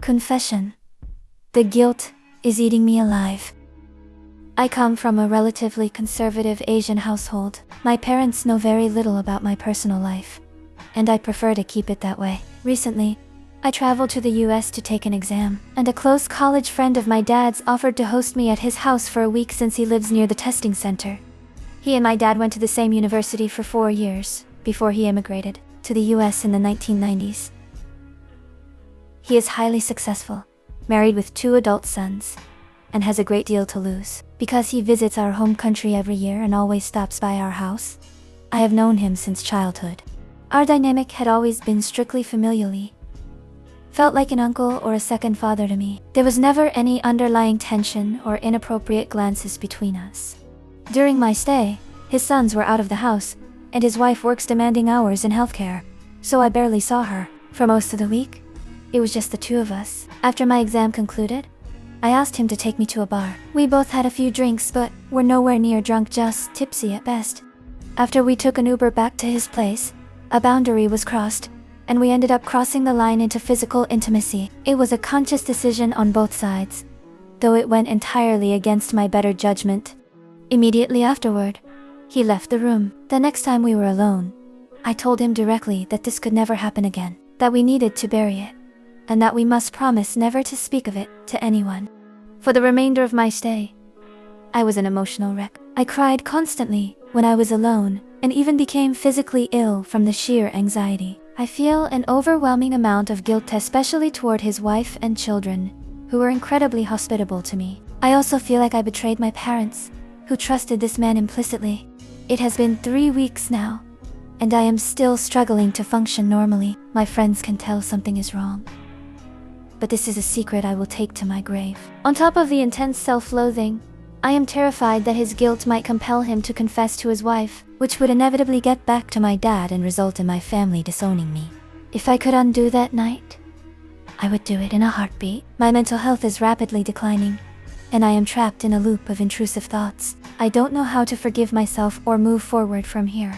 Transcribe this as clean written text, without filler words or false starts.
Confession. The guilt is eating me alive. I come from a relatively conservative Asian household. My parents know very little about my personal life, and I prefer to keep it that way. Recently, I traveled to the US to take an exam, and a close college friend of my dad's offered to host me at his house for a week since he lives near the testing center. He and my dad went to the same university for 4 years before he immigrated to the US in the 1990s. He is highly successful, married with 2 adult sons, and has a great deal to lose. Because he visits our home country every year and always stops by our house, I have known him since childhood. Our dynamic had always been strictly familially. Felt like an uncle or a second father to me. There was never any underlying tension or inappropriate glances between us. During my stay, his sons were out of the house, and his wife works demanding hours in healthcare, so I barely saw her. For most of the week, it was just the 2 of us. After my exam concluded, I asked him to take me to a bar. We both had a few drinks, but were nowhere near drunk, just tipsy at best. After we took an Uber back to his place, a boundary was crossed, and we ended up crossing the line into physical intimacy. It was a conscious decision on both sides, though it went entirely against my better judgment. Immediately afterward, he left the room. The next time we were alone, I told him directly that this could never happen again, that we needed to bury it, and that we must promise never to speak of it to anyone. For the remainder of my stay, I was an emotional wreck. I cried constantly when I was alone, and even became physically ill from the sheer anxiety. I feel an overwhelming amount of guilt, especially toward his wife and children, who were incredibly hospitable to me. I also feel like I betrayed my parents, who trusted this man implicitly. It has been 3 weeks now, and I am still struggling to function normally. My friends can tell something is wrong, but this is a secret I will take to my grave. On top of the intense self-loathing, I am terrified that his guilt might compel him to confess to his wife, which would inevitably get back to my dad and result in my family disowning me. If I could undo that night, I would do it in a heartbeat. My mental health is rapidly declining, and I am trapped in a loop of intrusive thoughts. I don't know how to forgive myself or move forward from here.